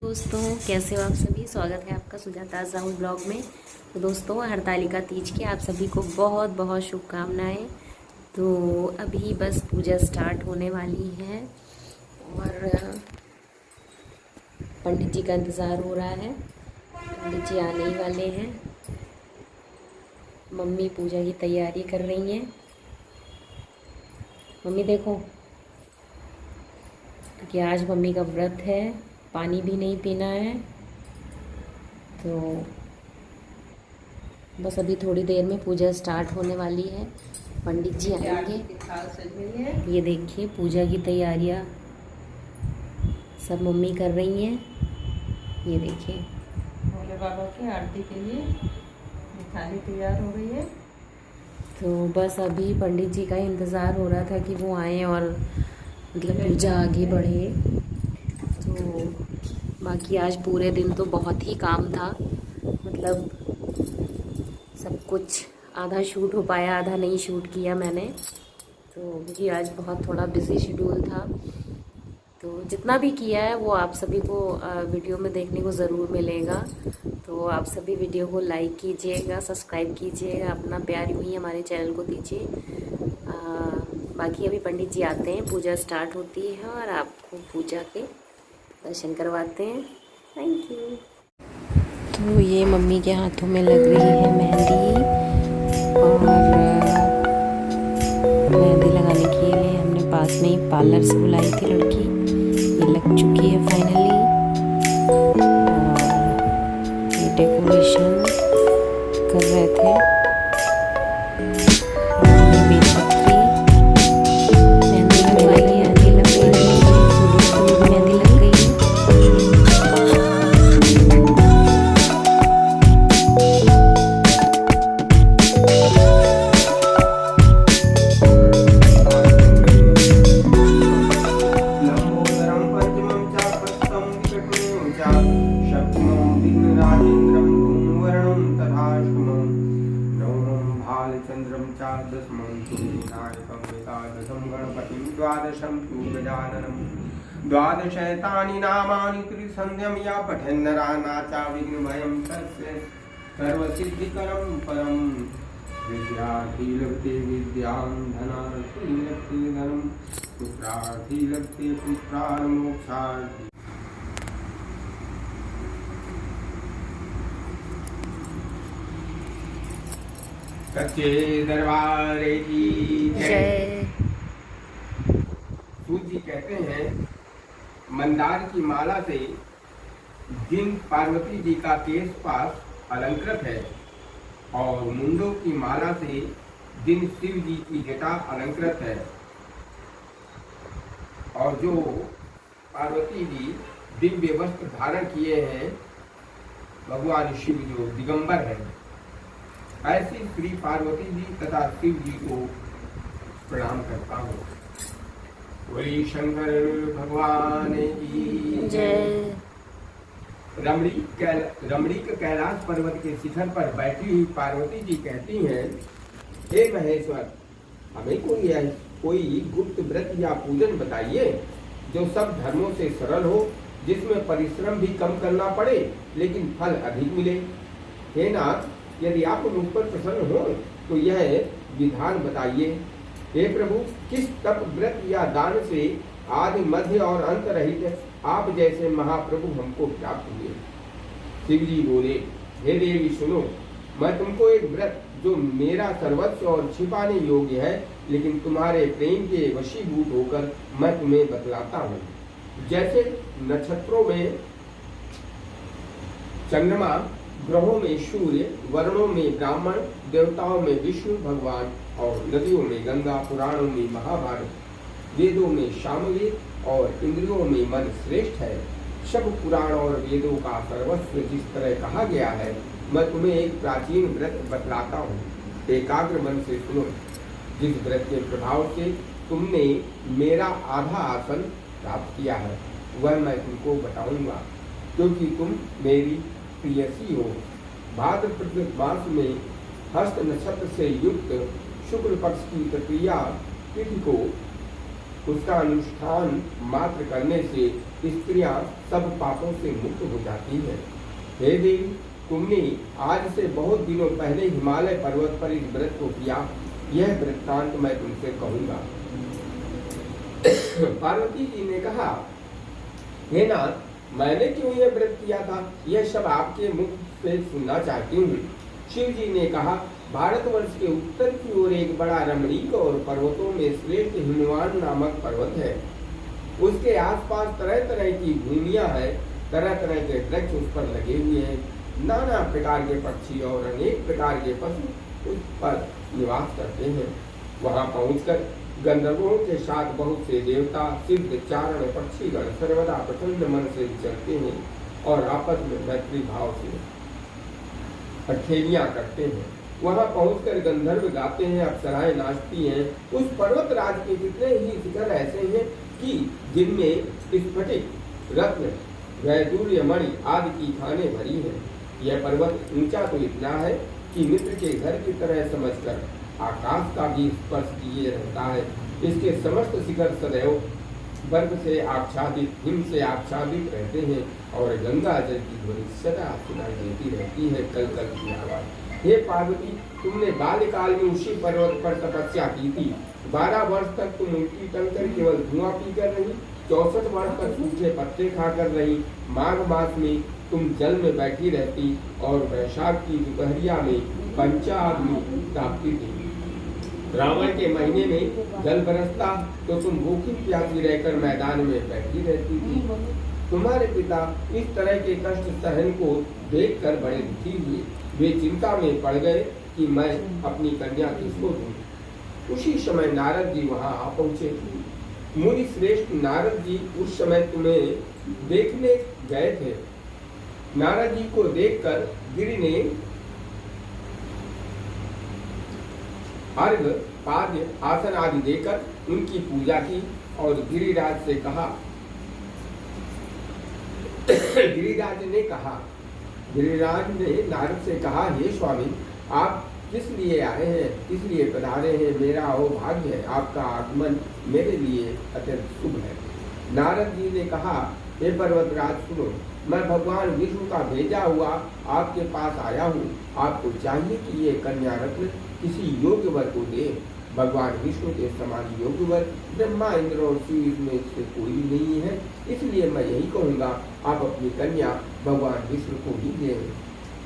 दोस्तों, कैसे हो आप सभी। स्वागत है आपका सुजाता राहुल ब्लॉग में। तो दोस्तों, हरतालिका तीज की आप सभी को बहुत बहुत शुभकामनाएं। तो अभी बस पूजा स्टार्ट होने वाली है और पंडित जी का इंतज़ार हो रहा है। पंडित जी आने ही वाले हैं। मम्मी पूजा की तैयारी कर रही हैं। मम्मी देखो, क्योंकि आज मम्मी का व्रत है, पानी भी नहीं पीना है। तो बस अभी थोड़ी देर में पूजा स्टार्ट होने वाली है। पंडित जी आएंगे। ये देखिए पूजा की तैयारियां सब मम्मी कर रही हैं। ये देखिए भोले बाबा की आरती के लिए थाली तैयार हो गई है। तो बस अभी पंडित जी का इंतज़ार हो रहा था कि वो आए और मतलब पूजा आगे बढ़े। तो बाकी आज पूरे दिन तो बहुत ही काम था, मतलब सब कुछ आधा शूट हो पाया, आधा नहीं शूट किया मैंने। तो क्योंकि आज बहुत थोड़ा बिजी शेड्यूल था। तो जितना भी किया है वो आप सभी को वीडियो में देखने को ज़रूर मिलेगा। तो आप सभी वीडियो को लाइक कीजिएगा, सब्सक्राइब कीजिएगा, अपना प्यार यूँ ही हमारे चैनल को दीजिए। बाकी अभी पंडित जी आते हैं, पूजा स्टार्ट होती है और आपको पूजा के दर्शन करवाते हैं। Thank you. तो ये मम्मी के हाथों में लग रही है मेहंदी, और मेहंदी लगाने के लिए हमने पास में ही पार्लर से बुलाई थी लड़की। ये लग चुकी है फाइनली। और ये डेकोरेशन कर रहे थे। बेलपत्री मेहंदी लगवाई है, हल्दी लगवाई है, फूलों की मेहंदी लग गई है। द्वादशं तु गजाननं द्वादशैतानि नामानि त्रिसन्ध्यं या पठन्नरानाचा विघ्नभयं तस्य सर्वसिद्धिकरं परं विद्यार्थी लभते विद्यां धनार्थी लभते धनं पुत्रार्थी लभते पुत्रान् मोक्षार्थी। सच्चे दरबार की जय। सूत जी कहते हैं, मंदार की माला से जिन पार्वती जी का केश पास अलंकृत है और मुंडों की माला से जिन शिव जी की जटा अलंकृत है, और जो पार्वती जी दिव्य वस्त्र धारण किए हैं, भगवान शिव जो दिगंबर है, ऐसी श्री पार्वती जी तथा शिव जी को प्रणाम करता हूँ। बोली शंकर भगवान की जय। रमणीक कैलाश पर्वत के शिखर पर बैठी हुई पार्वती जी कहती हैं, हे महेश्वर, हमें कोई गुप्त व्रत या पूजन बताइए जो सब धर्मों से सरल हो, जिसमें परिश्रम भी कम करना पड़े लेकिन फल अधिक मिले। हे नाथ, यदि आप मुझ पर प्रसन्न हो तो यह विधान बताइए। हे प्रभु, किस तप व्रत या दान से आदि मध्य और अंत रहित आप जैसे महाप्रभु हमको प्राप्त हुए। शिव जी बोले, हे देवी सुनो, मैं तुमको एक व्रत जो मेरा सर्वस्व और छिपाने योग्य है, लेकिन तुम्हारे प्रेम के वशीभूत होकर मैं तुम्हें बतलाता हूँ। जैसे नक्षत्रों में चंद्रमा, ग्रहों में सूर्य, वर्णों में ब्राह्मण, देवताओं में विष्णु भगवान और नदियों में गंगा, पुराणों में महाभारत, वेदों में सामवेद और इंद्रियों में मन श्रेष्ठ है। सब पुराण और वेदों का सर्वस्व जिस तरह कहा गया है, मैं तुम्हें एक प्राचीन व्रत बतलाता हूँ। एकाग्र मन से सुनो। जिस व्रत के प्रभाव से तुमने मेरा आधा आसन प्राप्त किया है, वह मैं तुमको बताऊंगा, क्योंकि तुम मेरी प्रियसी हो। भाद्रपद मास में हस्त नक्षत्र से युक्त शुक्ल पक्ष की तृतीया तिथि को उसका अनुष्ठान मात्र करने से स्त्रियां सब पापों से मुक्त हो जाती हैं। हे देवी, तुमने आज से बहुत दिनों पहले हिमालय पर्वत पर इस व्रत को किया, यह वृत्तांत मैं तुमसे कहूंगा। पार्वती जी ने कहा, हे नाथ, मैंने क्यों यह व्रत किया था, यह सब आपके मुख से सुनना चाहती हूँ। शिव जी ने कहा, भारतवर्ष के उत्तर की ओर एक बड़ा रमणीक और पर्वतों में श्रेष्ठ हिमवान नामक पर्वत है। उसके आसपास तरह तरह की भूमियां हैं, तरह तरह के वृक्ष उस पर लगे हुए हैं। नाना प्रकार के पक्षी और अनेक प्रकार के पशु उस पर निवास करते हैं। वहां पहुंचकर गंधर्वों के साथ बहुत से देवता, सिद्ध, चारण, पक्षीगण सर्वदा प्रसन्न मन से विचरते हैं और आपस में मैत्री भाव से खेलियां करते हैं। वहां पहुंचकर गंधर्व गाते हैं, अप्सराएं नाचती हैं। उस पर्वत राज के कितने ही शिखर ऐसे हैं कि जिनमें स्फटिक, रत्न, वैदूर्य मणि आदि की खाने भरी हैं। यह पर्वत ऊंचा तो इतना है कि मित्र के घर की तरह समझकर आकाश का भी स्पर्श किए रहता है। इसके समस्त शिखर सदैव बर्फ से आच्छादित, हिम से आच्छादित रहते हैं और गंगा जल की ध्वनि सदा सुनाई देती रहती है, कल कल की आवाज। हे पार्वती, तुमने बाल्यकाल में उसी पर्वत पर तपस्या की थी। 12 वर्ष तक तुम उल्टी टंकर केवल धुआं पीकर रही, 64 वर्ष तक सूखे पत्ते खाकर रही। माघ मास में तुम जल में बैठी रहती और वैशाख की दोपहरिया में पंचाग्नि तापती थी। रावण के महीने में जल बरसता तो तुम भूखी प्यासी रहकर मैदान में बैठी रहती थी। तुम्हारे पिता इस तरह के कष्ट सहन को देखकर बड़े दुखी हुए। वे चिंता में पड़ गए कि मैं अपनी कन्या किसको दूं। उसी समय नारद जी वहां आ पहुंचे। मुनि श्रेष्ठ नारद जी उस समय तुम्हें देखने गए थे। नारद जी को देखकर गिरि ने अर्घ, पाद्य, आसन आदि देकर उनकी पूजा की और गिरिराज से कहा गिरिराज ने नारद से कहा, हे स्वामी, आप किस लिए आए हैं, किस लिए पधारे हैं? मेरा वो भाग्य है, आपका आगमन मेरे लिए अत्यंत शुभ है। नारद जी ने कहा, हे पर्वतराज सुनो, मैं भगवान विष्णु का भेजा हुआ आपके पास आया हूँ। आपको चाहिए कि ये कन्या रत्न किसी योग्य वर को दे। भगवान विष्णु के समान योग्य वर ब्रह्मा, इंद्र और शिव में से कोई नहीं है। इसलिए मैं यही कहूँगा, आप अपनी कन्या भगवान विष्णु को ही दें।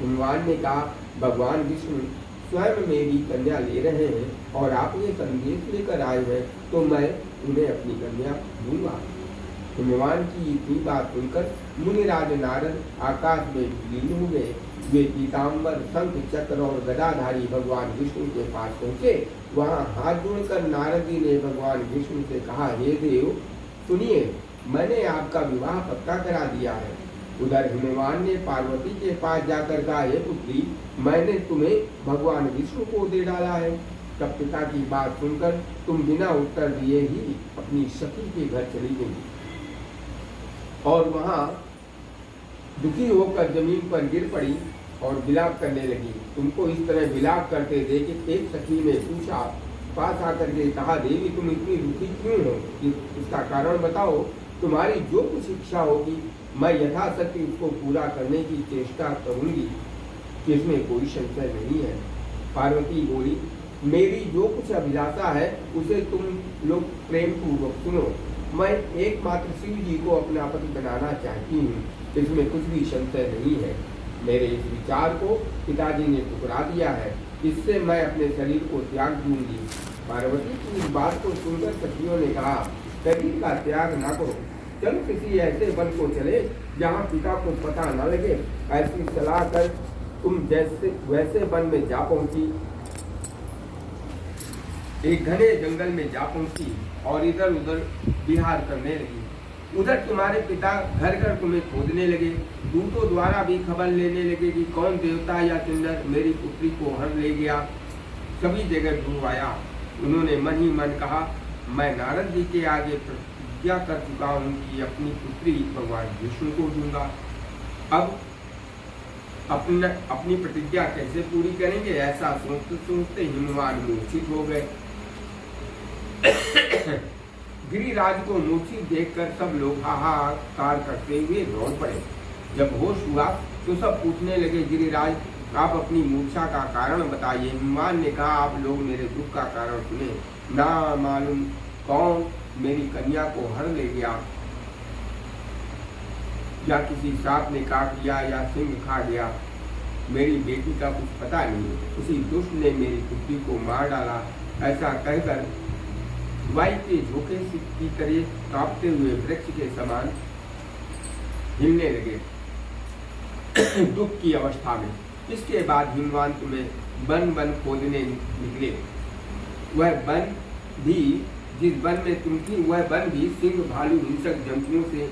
भगवान ने कहा, भगवान विष्णु स्वयं मेरी कन्या ले रहे हैं और आप ये संदेश लेकर आए हैं, तो मैं उन्हें अपनी कन्या दूंगा। हिमवान की इतनी बात सुनकर मुनिराज नारद आकाश में विलीन हो गए। वे पीताम्बर, शंख, चक्र और गदाधारी भगवान विष्णु के पास पहुँचे। वहाँ हाथ जोड़कर नारद जी ने भगवान विष्णु से कहा, हे देव सुनिए, मैंने आपका विवाह पक्का करा दिया है। उधर हिमवान ने पार्वती के पास जाकर कहा, हे पुत्री, मैंने तुम्हें भगवान विष्णु को दे डाला है। तब पिता की बात सुनकर तुम बिना उत्तर दिए ही अपनी सखी के घर चली गई और वहां दुखी होकर जमीन पर गिर पड़ी और विलाप करने लगी। तुमको इस तरह विलाप करते देख एक सखी ने पूछा, पास आकर के कहा, देवी तुम इतनी दुखी क्यों हो, इसका कारण बताओ। तुम्हारी जो कुछ इच्छा होगी मैं यथाशक्ति उसको पूरा करने की चेष्टा करूंगी, इसमें कोई संशय नहीं है। पार्वती बोली, मेरी जो कुछ अभिलाषा है उसे तुम लोग प्रेम पूर्वक सुनो। मैं एकमात्र शिव जी को अपना पति बनाना चाहती हूँ, इसमें कुछ भी संशय नहीं है। मेरे इस विचार को पिताजी ने ठुकरा दिया है, इससे मैं अपने शरीर को त्याग दूंगी। पार्वती की इस बात को सुनकर सखियों ने कहा, शरीर का त्याग न करो, चलो किसी ऐसे वन को चले जहाँ पिता को पता न लगे। ऐसी सलाह कर तुम जैसे वैसे वन में जा पहुंची। एक घने जंगल में जा पहुंची और इधर उधर विहार करने लगी। उधर तुम्हारे पिता घर घर तुम्हें खोजने लगे। दूतों द्वारा भी खबर लेने लगे कि कौन देवता या किन्नर मेरी पुत्री को हर ले गया। सभी जगह ढूंढवाया। उन्होंने मन ही मन कहा, मैं नारद जी के आगे प्रतिज्ञा कर चुका हूँ कि अपनी पुत्री भगवान विष्णु को दूंगा। अब अपनी प्रतिज्ञा कैसे पूरी करेंगे, ऐसा सोचते सोचते हिमवान मूर्छित हो गए। गिरिराज को मूर्छित देखकर सब लोग हाहाकार करते हुए दौड़ पड़े। जब होश हुआ तो सब पूछने लगे, गिरिराज आप अपनी मूर्छा का कारण बताइए। हनुमान ने कहा, आप लोग मेरे दुख का कारण सुने। ना मालूम कौन मेरी कन्या को हर ले गया, या किसी सांप ने काट लिया या सिंह खा गया। मेरी बेटी का कुछ पता नहीं। उसी दुष्ट ने मेरी पुत्री को मार डाला। ऐसा कहकर वायु के झोंके की तरह कांपते हुए वृक्ष के समान हिलने लगे दुख की अवस्था में। इसके बाद हिमवंत में वन खोदने निकले। वह वन भी, जिस वन में तुम थी, वह वन भी सिंह भालू हिंसक जंतुओं से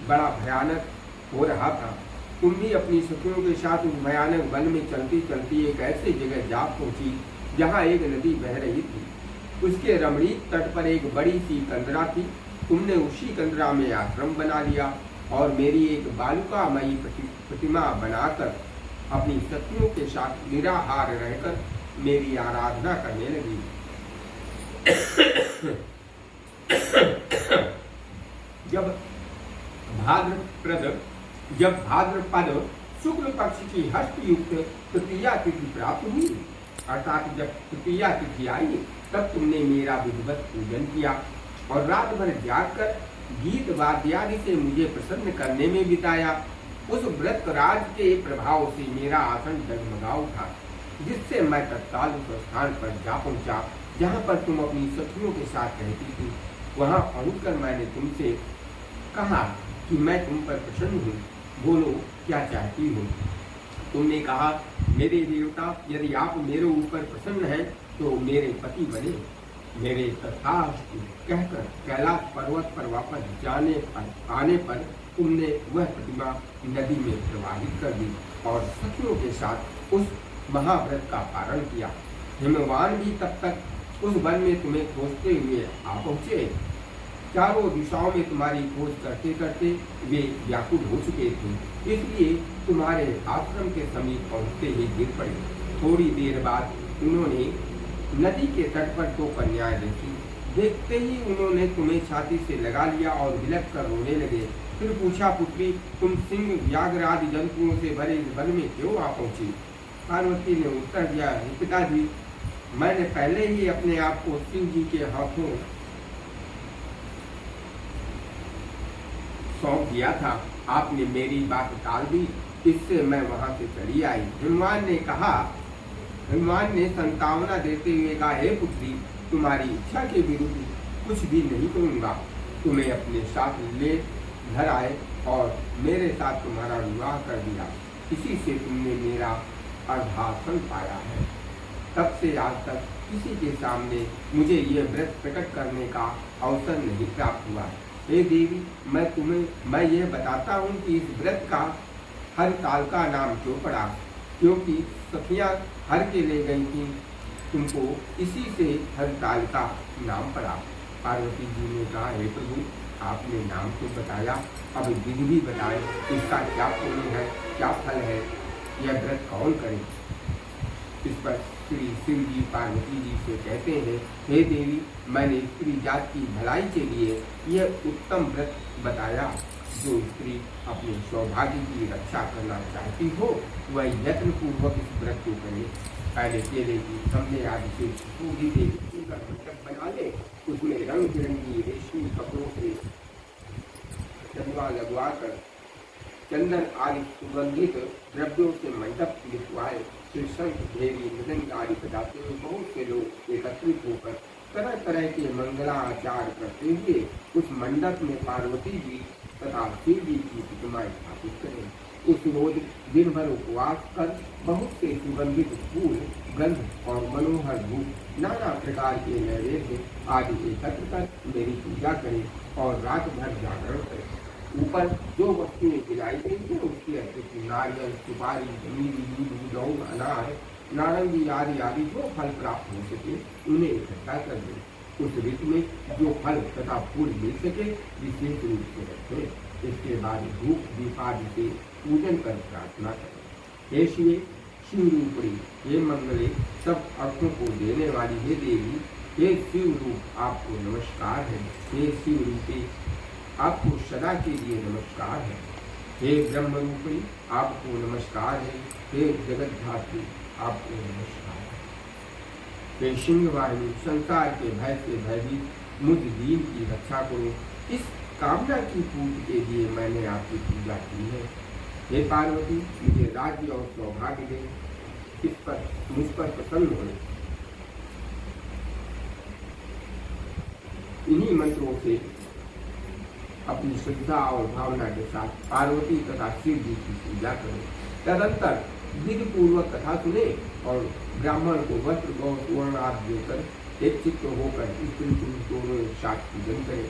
बड़ा भयानक हो रहा था। तुम भी अपनी सखियों के साथ उस भयानक वन में चलती चलती एक ऐसी जगह जा पहुंची जहां एक नदी बह रही थी। उसके रमणीक तट पर एक बड़ी सी कंदरा थी। तुमने उसी कंदरा में आश्रम बना लिया और मेरी एक बालुकामयी प्रतिमा बनाकर अपनी सखियों के साथ निराहार रहकर मेरी आराधना करने लगी। जब भाद्रपद शुक्ल पक्ष की हस्तयुक्त तृतीया तिथि प्राप्त हुई, अर्थात जब तृतीया तिथि आई, तब तुमने मेरा विधिवत पूजन किया और रात भर जागकर गीत वाद्यादि से मुझे प्रसन्न करने में बिताया। उस व्रत राज के प्रभाव से मेरा आसन डगमगा उठा, जिससे मैं तत्काल उस स्थान पर जा पहुंचा जहां पर तुम अपनी सखियों के साथ रहती थी। वहां पहुंचकर मैंने तुमसे कहा कि मैं तुम पर प्रसन्न हूँ, बोलो क्या चाहती हो। तुमने कहा, मेरे देवता, यदि आप मेरे ऊपर प्रसन्न हैं तो मेरे पति बने। मेरे तथास्तु कहकर कैलाश पर्वत पर वापस आने पर तुमने वह प्रतिमा नदी में प्रवाहित कर दी और सखियों के साथ उस महाव्रत का पारण किया। हिमवान भी तब तक उस वन में तुम्हें खोजते हुए आ पहुंचे। चारों दिशाओं में तुम्हारी खोज करते करते वे व्याकुल हो चुके थे, इसलिए तुम्हारे आश्रम के समीप पहुंचते ही गिर पड़े। थोड़ी देर बाद उन्होंने नदी के तट पर दो कन्याएं देखी। देखते ही उन्होंने तुम्हें छाती से लगा लिया और विलक कर रोने लगे। फिर पूछा, पुत्री, तुम सिंह व्याघ्र आदि जंतुओं से भरे इस वन में क्यों आ पहुंची? पार्वती ने उत्तर दिया, पिताजी, मैंने पहले ही अपने आप को सिंह जी के हाथों सौंप दिया था। आपने मेरी बात टाल दी, इससे मैं वहां से चली आई। हनुमान ने संतावना देते हुए कहा, हे पुत्री, तुम्हारी इच्छा के विरुद्ध कुछ भी नहीं करूंगा। तुम्हें अपने साथ ले घर आए और मेरे साथ तुम्हारा विवाह कर दिया। इसी से तुमने मेरा अर्धासन पाया है। तब से आज तक किसी के सामने मुझे ये व्रत प्रकट करने का अवसर नहीं प्राप्त हुआ। हे देवी, मैं ये बताता हूँ कि इस व्रत का हर ताल का नाम क्यों पड़ा, क्योंकि सखियाँ हर के ले गई थी, तुमको इसी से हर ताल का नाम पड़ा। पार्वती जी ने कहा, हे प्रभु, आपने नाम तो बताया, अब विधि भी बताए, इसका क्या पुण्य है, क्या फल है, यह व्रत कौन करे। इस पर श्री शिव जी पार्वती जी से कहते हैं, हे देवी, मैंने स्त्री जात की भलाई के लिए यह उत्तम व्रत बताया। जो स्त्री अपने सौभाग्य की रक्षा करना चाहती हो, वह यत्न पूर्वक इस व्रत को करे। पहले केले की सामने आदि से मंडप बना ले, उसमें रंग बिरंगी रेशमी कपड़ों से चंदवा लगवा कर चंदन आदि सुगंधित द्रव्यों से मंडप लिखवाए। फिर शंख, भेरी, मृदंग आदि बजाते हुए बहुत से लोग एकत्रित होकर तरह तरह के मंगलाचार करते हुए उस मंडप में पार्वती जी तथा शिव जी की प्रतिमाएं स्थापित करें। उस रोज दिन भर उपवास कर बहुत से सुगंधित फूल, गंध और मनोहर धूप, नाना प्रकार के नैवेद्य आदि एकत्र कर मेरी पूजा करें और रात भर जागरण करें। ऊपर जो वस्तुएं खिलाई गई थी उसकी अतिरिक्त नारियल, सुपारी, जमीरी, नींबू, लौंग, अनार, नारंगी आदि आदि जो फल प्राप्त हो सके उन्हें इकट्ठा कर दें। उस ऋतु में जो फल तथा फूल मिल सके विशेष रूप से रखें। इसके बाद धूप दीपादि से पूजन कर प्रार्थना करें। हे शिवे, शिवरूपणी, हे मंगले, सब अर्थों को देने वाली हे देवी, हे शिव रूप आपको नमस्कार है। हे शिव रूपी आपको सदा के लिए नमस्कार है। हे ब्रह्म रूपी आपको नमस्कार है। हे जगत धात्री आपको नमस्कार है। हे सिंह वाहिनी संसार के भय से भयभीत मुझ दीन की रक्षा करो। इस कामना की पूर्ति के लिए मैंने आपकी पूजा की है। हे पार्वती मुझे राज्य और सौभाग्य दे, मुझ पर प्रसन्न हो। इन्हीं मंत्रों से अपनी श्रद्धा और भावना के साथ पार्वती तथा शिव जी की पूजा करें। तदंतर विधि पूर्वक कथा सुने और ब्राह्मण को वस्त्र गौ सुवर्ण आदि देकर एक चित्त होकर स्त्री पुरुष दोनों एक साथ पूजन करें।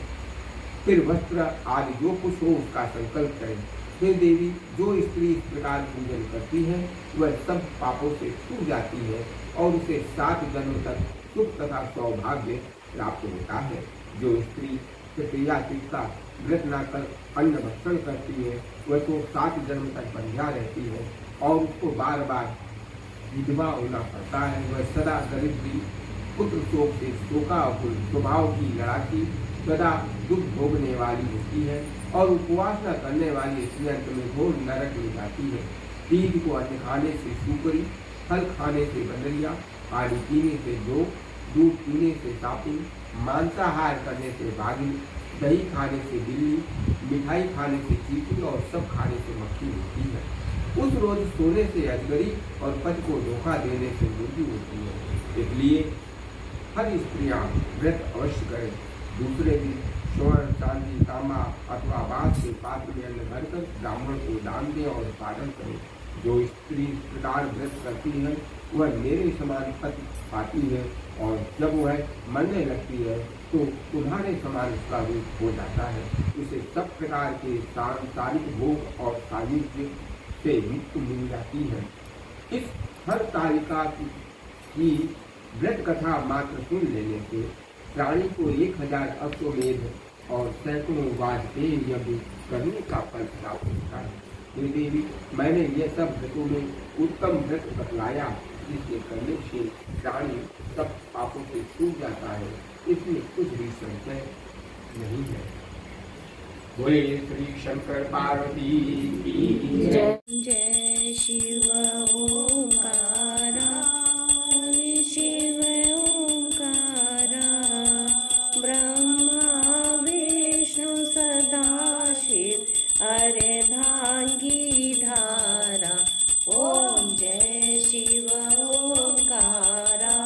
फिर वस्त्र आदि जो कुछ हो उसका संकल्प करें। हे देवी, जो स्त्री इस प्रकार पूजन करती है वह सब पापों से छूट जाती है और उसे 7 जन्म तक सुख तथा सौभाग्य प्राप्त होता है। जो स्त्री तृतीयातीत का व्रत न कर अन्न भक्षण करती है वह तो 7 जन्म तक बंध्या रहती है और उसको बार बार विधवा होना पड़ता है। वह सदा दरिद्री पुत्र शोक से शोकाकुल स्वभाव की लड़ाकी सदा दुख भोगने वाली होती है और उपवास न करने वाली स्त्री अंत में घोर नरक में जाती है। तीज को अन्न खाने से सूकरी, फल खाने से बदरिया, पानी पीने से जोग, दूध पीने से सापिन, मांसाहार करने से भागिन, दही खाने से बिल्ली, मिठाई खाने से चींटी और सब खाने से मक्खी होती है। उस रोज सोने से अजगरी और पति को धोखा देने से मृत्यु होती है। इसलिए हर स्त्रियां व्रत अवश्य करें। दूसरे दिन स्वर्ण, चांदी, तांबा अथवा बांस के पात्र में अन्न भरकर ब्राह्मण को दान दें और पालन करें। जो स्त्री इस प्रकार व्रत करती है वह मेरे समान पति पाती है और जब वह मरने लगती है तो तुम्हारे समान उसका रूप हो जाता है। उसे सब प्रकार के सांसारिक भोग और सायुज्य से मुक्ति मिल जाती है। इस हर तालिका की व्रत कथा मात्र सुन लेने से प्राणी को 1000 अश्वमेध और सैकड़ों वाजपेयी यज्ञ करने का फल प्राप्त होता है। हे देवी, मैंने यह सब व्रतों में उत्तम व्रत बतलाया जिसके करने से प्राणी सब पापों से छूट जाता है। इसमें कुछ भी संशय नहीं है। बोले श्री शंकर पार्वती की जय। जय शिव ओंकारा, शिव ओंकारा, ब्रह्मा विष्णु सदाशिव अर्धांगी धारा। ओम जय शिव ओंकारा,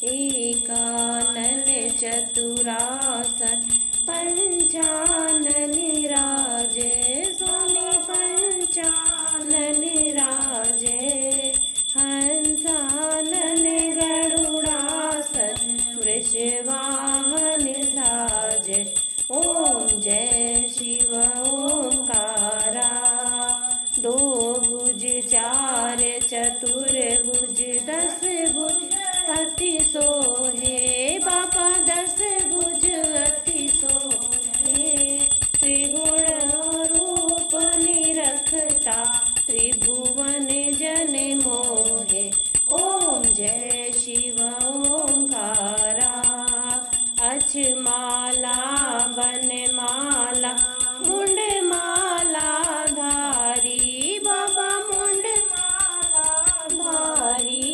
एकानन चतुरासन पंचानन राजे, स्वामी पंचानन राजे, हंसानन गरुड़ासन वृषवाहन साजे। ओम जय शिव ओंकारा, 2 भुज 4 चतुर्भुज 10 भुज अति सोहे, बाबा 10 भुज अति सोहे। त्रिगुण रूप निरखता त्रिभुवन जन मोहे। ओम जय शिव ओंकारा, अक्षमाला बनमाला मुंड माला धारी, बाबा मुंड माला धारी।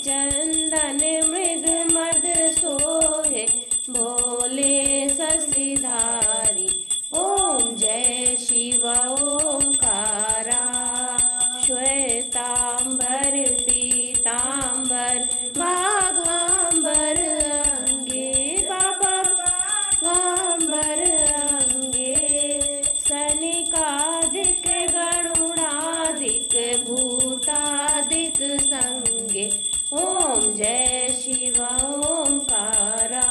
चंदन मृग मद सोहे, भोले शशिधारी। ओम जय शिव ओंकारा, श्वेतांबर पीतांबर बाघांबर अंगे, बाबा बाघांबर अंगे। सनिकादिक गरुड़ादिक भूतादिक संगे। ओम जय शिव ओंकारा,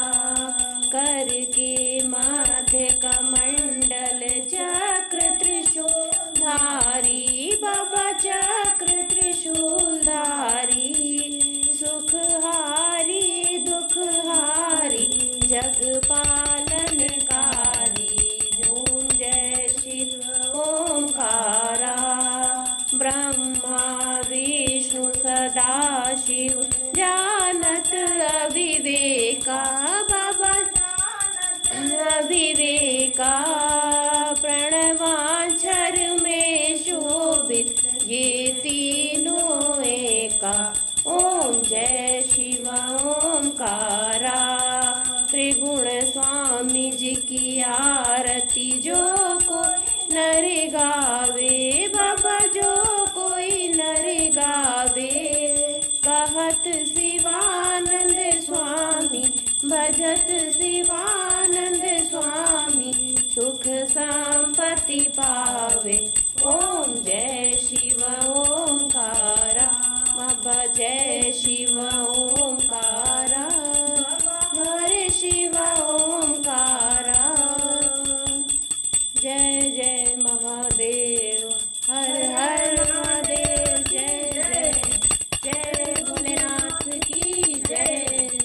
कर के मध्य कमंडल चक्र त्रिशूल धारी, बाबा चक्र त्रिशूल धारी। सुख हारी दुख हारी जग पालन कारी। ओम जय शिव ओंकारा, ब्रह्मा विष्णु सदाशिव जानत अविवेक। रेखा प्रणवाक्षर में शोभित ये तीनों एका। ओम जय शिव ओमकारा। त्रिगुण स्वामी जी की आरती जो कोई नर गावे, बाबा जो कोई नर गावे। कहत शिवानंद स्वामी भजत शिवानंद स्वामी, सुख संपत्ति पावे। ओम जय शिव ओमकारा, बाबा जय शिव ओमकारा, हरे शिव ओमकारा। जय जय महादेव, हर हर महादेव। जय जय जय भोलेनाथ की जय।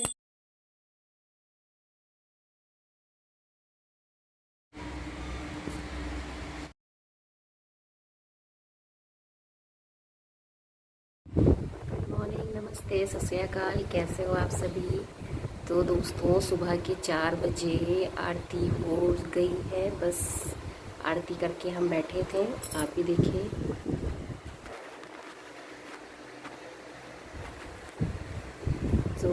मॉर्निंग, नमस्ते, सत श्री अकाल। कैसे हो आप सभी? तो दोस्तों सुबह के 4 बजे आरती हो गई है। बस आरती करके हम बैठे थे, आप भी देखिए। तो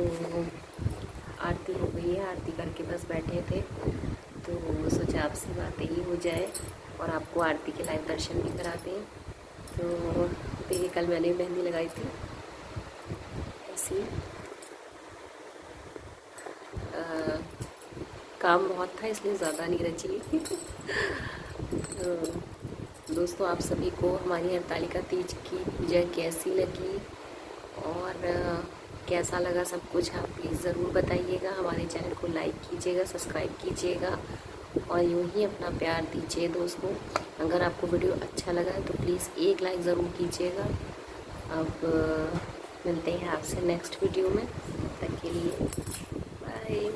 आरती हो गई है, आरती करके बस बैठे थे, तो सोचा आपसे बातें ही हो जाए और आपको आरती के लाइव दर्शन भी करा दें। तो देखिए कल मैंने मेहंदी लगाई थी ऐसी। काम बहुत था इसलिए ज़्यादा नहीं रची। तो दोस्तों आप सभी को हमारी हरतालिका तीज की पूजा कैसी लगी और कैसा लगा सब कुछ आप प्लीज़ ज़रूर बताइएगा। हमारे चैनल को लाइक कीजिएगा, सब्सक्राइब कीजिएगा और यूँ ही अपना प्यार दीजिए दोस्तों। अगर आपको वीडियो अच्छा लगा है तो प्लीज़ एक लाइक ज़रूर कीजिएगा। अब मिलते हैं आपसे नेक्स्ट वीडियो में, तब तक के लिए बाय।